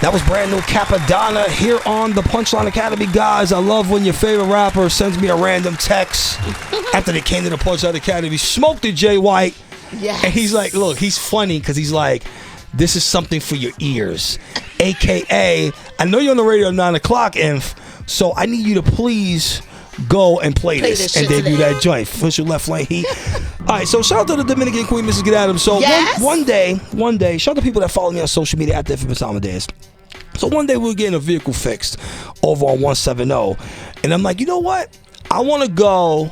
That was brand new Capadonna here on the Punchline Academy. Guys, I love when your favorite rapper sends me a random text after they came to the Punchline Academy. Smoked it, Jay White. Yes. And he's like, look, he's funny because he's like, this is something for your ears. AKA, I know you're on the radio at 9 o'clock, Inf, so I need you to please go and play this and debut that joint. Official Left Lane Heat. All right, so shout out to the Dominican Queen, Mrs. Get Adams. So yes. one day, shout out to people that follow me on social media at the Inphamus Amadeuz. So one day we were getting a vehicle fixed over on 170, and I'm like, you know what? I want to go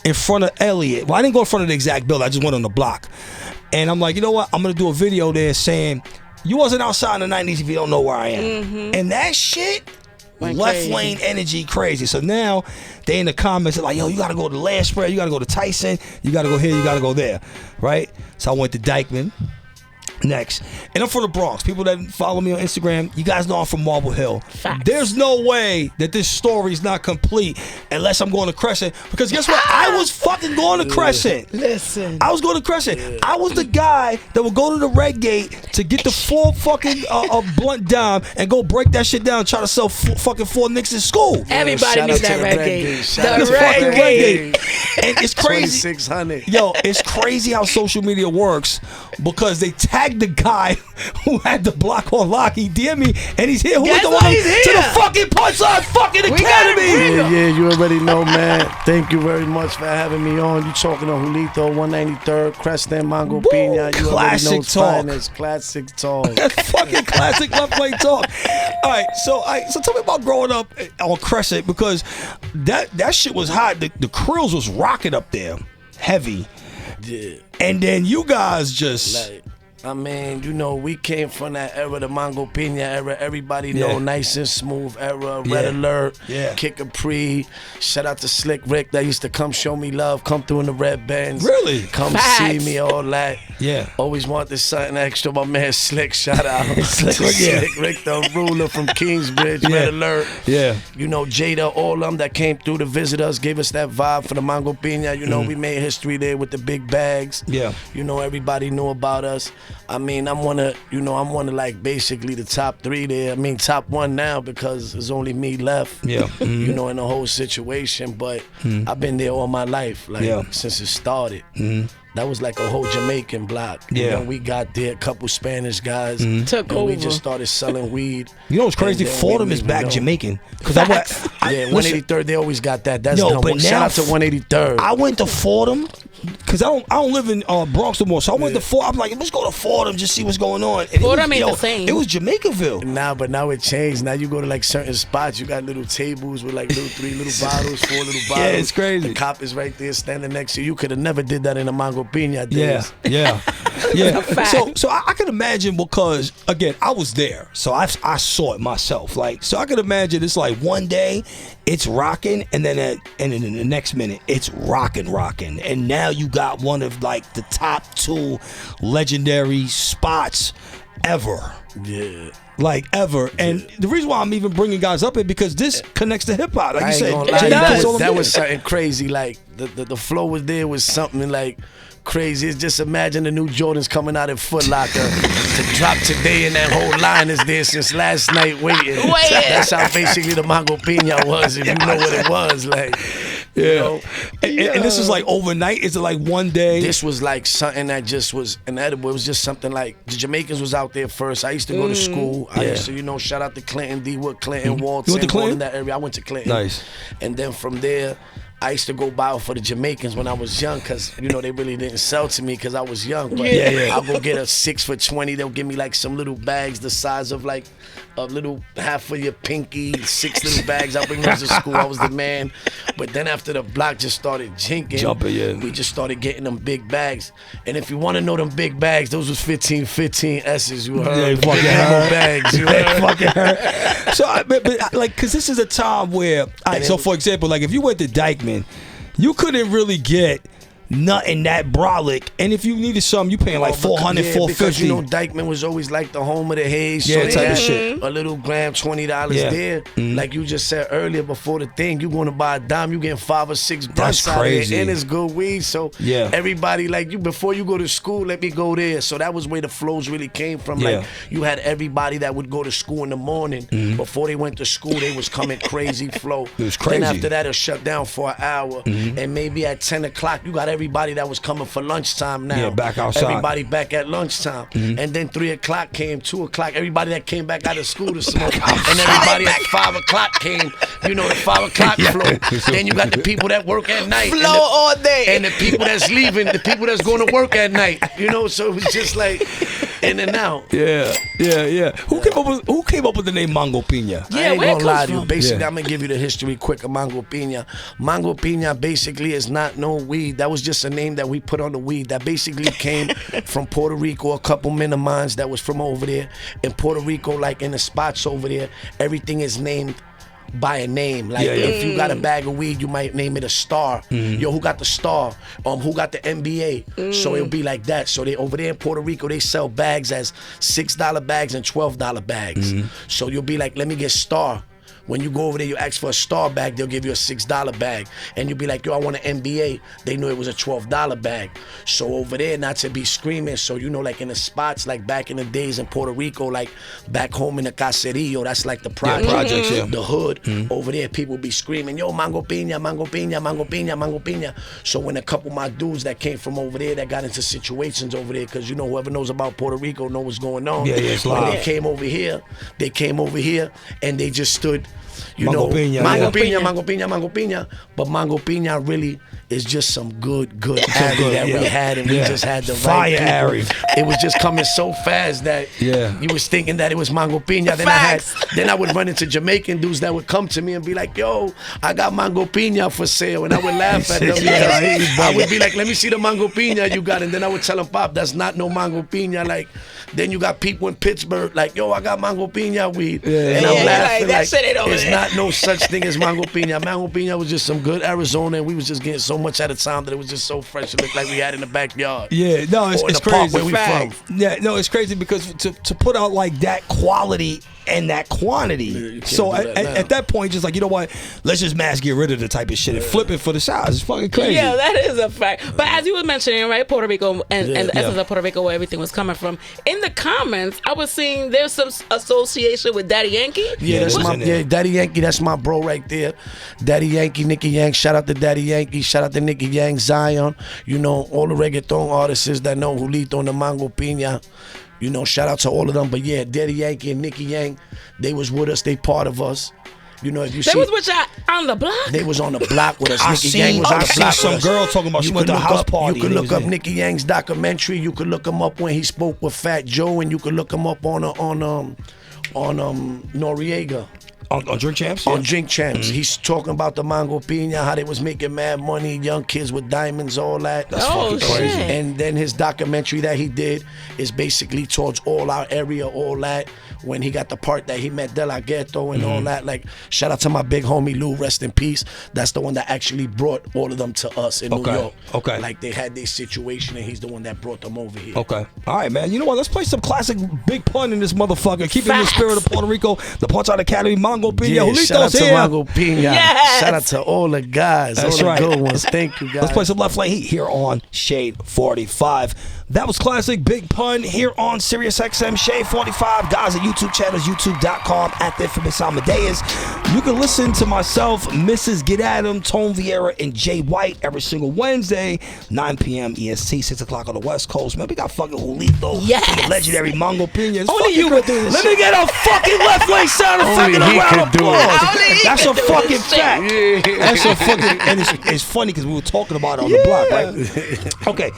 in front of Elliott. Well, I didn't go in front of the exact building. I just went on the block. And I'm like, you know what? I'm going to do a video there saying, you wasn't outside in the 90s if you don't know where I am. Mm-hmm. And that shit left lane energy crazy. So now they in the comments are like, yo, you got to go to Last Spread. You got to go to Tyson. You got to go here. You got to go there. Right? So I went to Dykeman. Next. And I'm from the Bronx. People that follow me on Instagram, you guys know I'm from Marble Hill. Facts. There's no way that this story is not complete unless I'm going to Crescent. Because guess what? I was fucking going to Crescent. Listen. I was going to Crescent. I was the guy that would go to the Red Gate to get the full fucking blunt dime and go break that shit down and try to sell fucking 4 nicks in school. Everybody knew that Red Gate. The Red Gate. And it's crazy. 2600. Yo, it's crazy how social media works because they tagged the guy who had the block on lock. He DM'd me and he's here. Who Guess the what? one He's to here. the fucking Punchline fucking Academy? Yeah, you already know, man. Thank you very much for having me on. You talking to Julito, 193rd, Creston, Mango Pina. You Classic already know it's talk. finest. Classic talk. That's fucking classic left lane talk. All right, so tell me about growing up on Crescent because that shit was hot. The Krills was rocking up there, heavy. Yeah. And then you guys just I mean, you know, we came from that era, the Mango Pina era. Everybody know, nice and smooth era. Red Alert, Kick a Pre. Shout out to Slick Rick that used to come show me love, come through in the red Benz. Really? Come see me, all that. Yeah. Always wanted something extra. My man Slick, shout out. Slick Rick, Slick Rick, the ruler from Kingsbridge, Red Alert. Yeah. You know, Jada, all of them that came through to visit us, gave us that vibe for the Mango Pina. You know, we made history there with the big bags. Yeah. You know, everybody knew about us. I mean, I'm one of like basically the top 3 there. I mean, top 1 now because there's only me left. Yeah. Mm-hmm. You know, in the whole situation. But I've been there all my life, like since it started. Mm-hmm. That was like a whole Jamaican block. Yeah. When we got there, a couple Spanish guys. Took and over. we just started selling weed. You know what's crazy? Fordham is back Jamaican. Because I 183rd, they always got that. That's no, dumb. but Shout now out to 183rd. I went to Fordham because I don't live in Bronx no more. So I went to Fordham. I'm like, let's go to Fordham, just see what's going on. And Fordham ain't the same. It was Jamaicaville. Nah, but now it changed. Now you go to like certain spots, you got little tables with like 3 little bottles, 4 little bottles. Yeah, it's crazy. The cop is right there standing next to you. You could have never did that in a Mango Pina days. Yeah. So I can imagine because again I was there, so I saw it myself. Like, so I can imagine it's like one day it's rocking, and then in the next minute it's rocking, and now you got one of like the top 2 legendary spots ever. Yeah. Like ever, and the reason why I'm even bringing guys up is because this connects to hip hop. Like you said, that was something crazy. Like the flow was there was something like crazy. It's just imagine the new Jordans coming out at Foot Locker to drop today, and that whole line is there since last night waiting. That's how basically the Mango Pina was, if you know what it was. Like, you know? And this was like overnight. Is it like one day? This was like something that just was inedible. It was just something like the Jamaicans was out there first. I used to go to school. I used to, shout out to Clinton, D-Wood, Clinton, Walton. You went to Clinton? In that area. I went to Clinton. Nice. And then from there, I used to go buy for the Jamaicans when I was young because, they really didn't sell to me because I was young. But I'll go get a 6 for $20. They'll give me like some little bags the size of like a little half of your pinky, 6 little bags. I'll bring those to school. I was the man. But then after the block just started jumping, we just started getting them big bags. And if you want to know them big bags, those was 15 S's. You heard? Fucking hurt. Bags. You They heard? fucking hurt. So, but like, because this is a time where, so for example, like if you went to Dykeman, you couldn't really get nothing that brolic. And if you needed something, you paying like 400, 450. Because, you know, Dykeman was always like the home of the haze. Yeah, so type of shit. A little gram, $20 there. Like you just said earlier before the thing, you going to buy a dime, you getting 5 or 6 blunts out of it. And it's good weed. So everybody, like you, before you go to school, let me go there. So that was where the flows really came from. Like you had everybody that would go to school in the morning. Before they went to school, they was coming crazy flow. It was crazy. Then after that, it'll shut down for an hour. And maybe at 10 o'clock, you got everybody that was coming for lunchtime now. Yeah, back outside. Everybody back at lunchtime. And then 3 o'clock came, 2 o'clock, everybody that came back out of school to smoke. And everybody at 5 o'clock came, you know, the 5 o'clock flow. Then you got the people that work at night. Flow all day. And the people that's leaving, the people that's going to work at night. You know, so it was just like in and out. Yeah. Who came up with the name Mango Piña? I ain't gonna lie to you. Basically, I'm gonna give you the history quick of Mango Piña. Mango Piña basically is not no weed. That was just a name that we put on the weed. That basically came from Puerto Rico. A couple men of mine that was from over there. In Puerto Rico, like in the spots over there, everything is named by a name. Like if you got a bag of weed, you might name it a star. Yo, who got the star? Who got the NBA? So it'll be like that. So they over there in Puerto Rico, they sell bags as $6 bags and $12 bags. So you'll be like, let me get star. When you go over there, you ask for a star bag, they'll give you a $6 bag. And you'll be like, yo, I want an NBA. They knew it was a $12 bag. So over there, not to be screaming. So, you know, like in the spots, like back in the days in Puerto Rico, like back home in the Caserillo, that's like the projects, the hood. Over there, people be screaming, yo, Mango Piña, Mango Piña, Mango Piña, Mango Piña. So when a couple of my dudes that came from over there, that got into situations over there, because, you know, whoever knows about Puerto Rico know what's going on. It's when live. they came over here, and they just stood, you Mango know, Piña, Mango Piña, Mango Piña, Mango Piña. But Mango Piña really is just some good Ari that we had, and we just had the fire right Ari. It was just coming so fast that you was thinking that it was Mango Piña. Then I would run into Jamaican dudes that would come to me and be like, yo, I got Mango Piña for sale. And I would laugh at them. I would be like, let me see the Mango Piña you got. And then I would tell them, Pop, that's not no Mango Piña. Like, then you got people in Pittsburgh like, yo, I got Mango Piña weed. And I'm laughing like, it's not no such thing as Mango Piña. Mango Piña was just some good Arizona, and we was just getting so much at a time that it was just so fresh. It looked like we had in the backyard. Yeah, no, it's crazy. Where we from. Yeah, no, it's crazy because to put out like that quality and that quantity. So at that point, just like, you know what, let's just mass get rid of the type of shit and flip it for the size. It's fucking crazy. Yeah, that is a fact. But as you were mentioning, right, Puerto Rico and the essence of Puerto Rico, where everything was coming from. In the comments, I was seeing there's some association with Daddy Yankee. Yeah, Daddy Yankee, that's my bro right there. Daddy Yankee, Nicky Yang. Shout out to Daddy Yankee. Shout out to Nicky Yang, Zion. You know, all the reggaeton artists that know Julito and the Mango Piña. You know, shout out to all of them. But yeah, Daddy Yankee and Nicky Yang, they was with us. They part of us. You know, if you see, they was with y'all on the block. They was on the block with us. Nicky Yang was on the block. Some girl talking about she went to a house party. You could look up Nicky Yang's documentary. You could look him up when he spoke with Fat Joe, and you could look him up on Noriega. On Drink Champs? On Drink Champs. He's talking about the Mango Piña, how they was making mad money, young kids with diamonds, all that. That's fucking crazy. Shit. And then his documentary that he did is basically towards all our area, all that. When he got the part that he met De La Ghetto and all that. Like, shout out to my big homie Lou, rest in peace. That's the one that actually brought all of them to us in New York. Okay. Like, they had their situation, and he's the one that brought them over here. Okay. All right, man. You know what? Let's play some classic Big Pun in this motherfucker. Keeping the spirit of Puerto Rico. The Punchline Academy, Mango Piña. Yeah, Julito's shout out to here. Mango Piña. Yes. Shout out to all the guys. That's all right. the good ones. Thank you, guys. Let's play some Left Lane Heat here on Shade 45. That was classic Big Pun here on Sirius XM Shade 45. Guys, at YouTube channels, youtube.com at the Inphamus Amadeuz. You can listen to myself, Mrs. Get Adam, Tone Vieira, and Jay White every single Wednesday, 9 p.m. EST, 6 o'clock on the West Coast. Man, we got fucking Julito. Yes. The legendary Mango Pina. Only you would do this. Let me get a fucking Left Lane sound effect and a round of applause. That's a fucking fact. That's a fucking, and it's funny because we were talking about it on the block, right? Okay,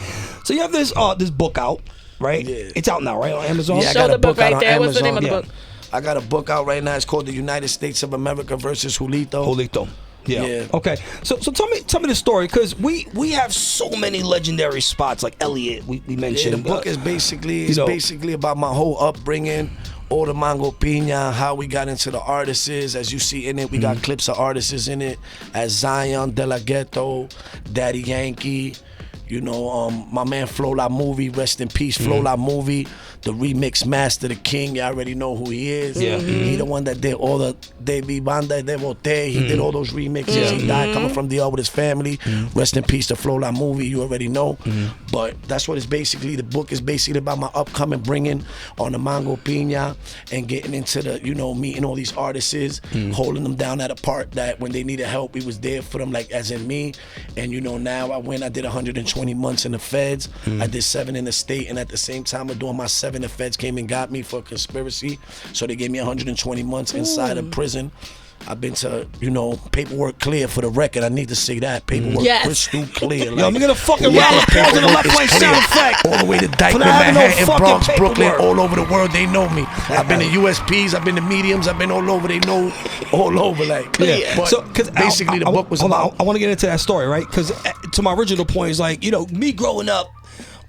so you have this book out, right? Yeah. It's out now, right, on Amazon? Yeah, I Show got the a book book right out on there. What's the name of the Amazon. book? I got a book out right now. It's called The United States of America versus Julito. Julito. Yeah. Yeah. Okay. So tell me the story, because we have so many legendary spots like Elliot. We mentioned. Yeah, the book is basically about my whole upbringing. All the Mango Piña, how we got into the artists. As you see in it, we got clips of artists in it, as Zion, De La Ghetto, Daddy Yankee. You know, my man Flo La Movie, rest in peace, Flo La Movie, the remix master, the king. You already know who he is. Yeah. He the one that did all the De Mi Banda De Bote. He did all those remixes. He died coming from DR with his family. Rest in peace to Flo La Movie. You already know. But that's what it's basically. The book is basically about my upcoming bringing on the Mango Piña and getting into the, you know, meeting all these artists, holding them down at a part that when they needed help, we was there for them, like as in me. And you know, now I did 120 months in the feds. I did 7 in the state, and at the same time of doing my 7, the feds came and got me for a conspiracy. So they gave me 120 months inside of prison. I've been to, you know, paperwork clear for the record. I need to say that. Paperwork crystal clear. Like, yo, I'm gonna fucking round of applause in the left lane sound effect. All the way to Dykeman, Manhattan, Bronx, Brooklyn, all over the world, they know me. I've been to USPs, I've been to mediums, I've been all over, they know all over, like. Yeah. But So, cause basically the book was about. I want to get into that story, right? Because to my original point is like, you know, me growing up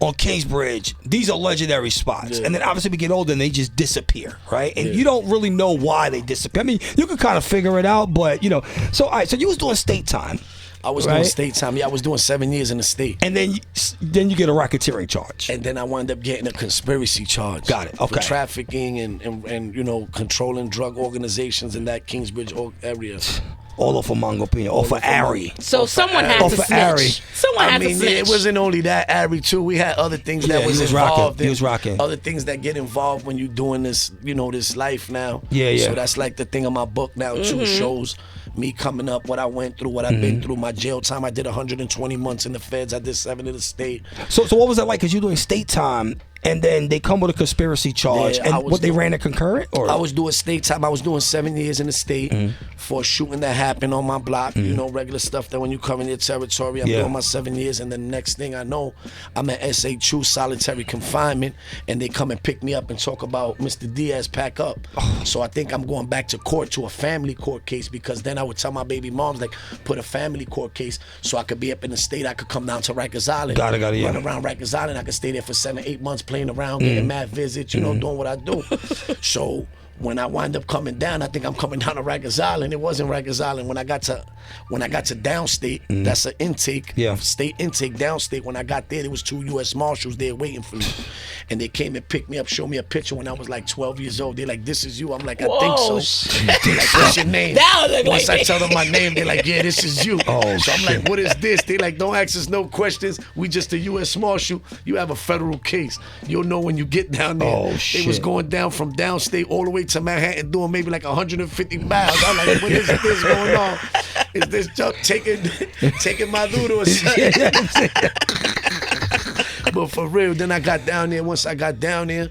on Kingsbridge, these are legendary spots. And then obviously we get older and they just disappear, right? And you don't really know why they disappear. I mean, you can kind of figure it out, but you know. So, all right, so you was doing state time. I was doing state time. Yeah, I was doing 7 years in the state. And then you get a racketeering charge. And then I wound up getting a conspiracy charge. Got it, okay. For trafficking and you know, controlling drug organizations in that Kingsbridge area. All over Mango Pina, all for Ari. So someone had to snitch. Someone had to snitch. It wasn't only that, Ari too. We had other things that was involved. He was rocking. Other things that get involved when you're doing this, you know, this life now. Yeah. So that's like the thing of my book now too. Shows me coming up, what I went through, what I've been through, my jail time. I did 120 months in the feds. I did 7 in the state. So what was that like? Because you're doing state time, and then they come with a conspiracy charge. Yeah, and they ran a concurrent? Or? I was doing state time. I was doing 7 years in the state for a shooting that happened on my block. You know, regular stuff that when you come in your territory, I'm doing my 7 years, and the next thing I know, I'm at SHU solitary confinement, and they come and pick me up and talk about Mr. Diaz, pack up. So I think I'm going back to court, to a family court case, because then I would tell my baby moms, like, put a family court case so I could be up in the state. I could come down to Rikers Island, got it, run around Rikers Island. I could stay there for 7-8 months playing around, getting mad visits, you know, doing what I do. So when I wind up coming down, I think I'm coming down to Rikers Island. It wasn't Rikers Island. When I got to downstate, that's an intake, state intake, downstate. When I got there was 2 U.S. Marshals there waiting for me. And they came and picked me up, showed me a picture when I was like 12 years old. They're like, this is you. I'm like, I think so. They're like, what's your name? Once I tell them my name, they're like, yeah, this is you. So I'm like, what is this? They like, don't ask us no questions. We just a U.S. Marshal. You have a federal case. You'll know when you get down there. They was going down from downstate all the way to Manhattan, doing maybe like 150 miles. I'm like, what is this going on? Is this Chuck taking my loot or something? But for real, then I got down there. Once I got down there,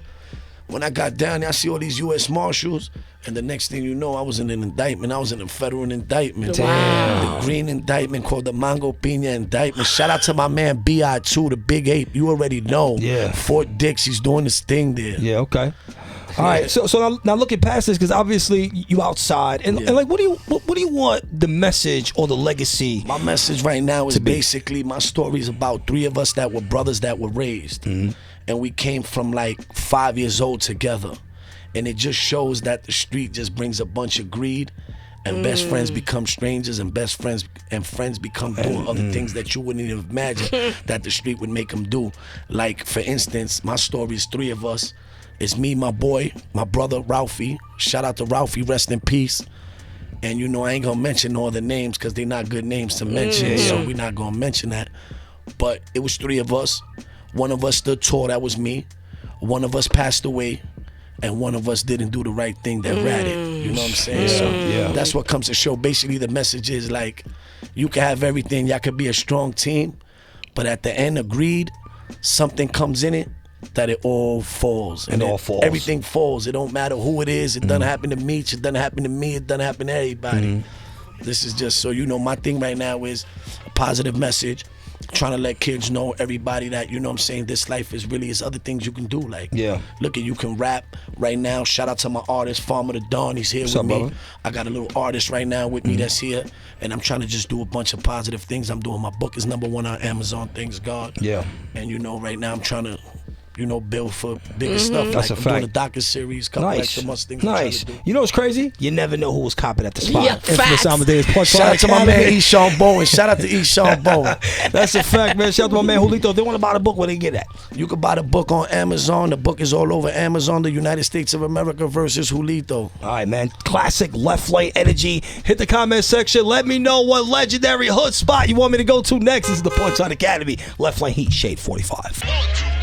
when I got down there, I see all these U.S. Marshals, and the next thing you know, I was in an indictment. I was in a federal indictment. Wow. The green indictment called the Mango Piña indictment. Shout out to my man B.I.2, the Big Ape. You already know. Yeah. Fort Dix, he's doing his thing there. Yeah, okay. All right, so now looking past this, because obviously you outside, and like, what do you want the message or the legacy? My message right now is basically my story is about 3 of us that were brothers that were raised, and we came from like 5 years old together, and it just shows that the street just brings a bunch of greed, and best friends become strangers, and best friends and friends become doing other things that you wouldn't even imagine that the street would make them do. Like for instance, my story is 3 of us. It's me, my boy, my brother, Ralphie. Shout out to Ralphie, rest in peace. And you know, I ain't gonna mention all the names because they're not good names to mention, so we're not gonna mention that. But it was 3 of us. One of us stood tall, that was me. One of us passed away, and one of us didn't do the right thing that ratted. You know what I'm saying? So that's what comes to show. Basically, the message is like, you can have everything, y'all could be a strong team, but at the end of greed, something comes in it that it all falls. And all falls. Everything falls. It don't matter who it is. It doesn't happen to me. It doesn't happen to me. It doesn't happen to everybody. This is just so you know, my thing right now is a positive message. Trying to let kids know, everybody, that, you know what I'm saying, this life is really, is other things you can do. Like, look at, you can rap right now. Shout out to my artist, Farmer the Dawn. He's here with me. Brother? I got a little artist right now with me that's here, and I'm trying to just do a bunch of positive things. I'm doing, my book is #1 on Amazon, thanks God. And you know, right now I'm trying to build for bigger stuff. That's like a I'm doing fact. a docu series, couple extra months things. Nice. You know what's crazy? You never know who was copping at the spot. Yeah, Inphamus facts. Amadeuz Punchline Shout out to my Academy. man Eshawn Bowen. Shout out to Eshawn Bowen. That's a fact, man. Shout out to my man Julito. If they want to buy the book, where they get at? You can buy the book on Amazon. The book is all over Amazon. The United States of America versus Julito. All right, man. Classic left lane energy. Hit the comment section. Let me know what legendary hood spot you want me to go to next. This is the Punchline Academy. Left lane heat, shade 45.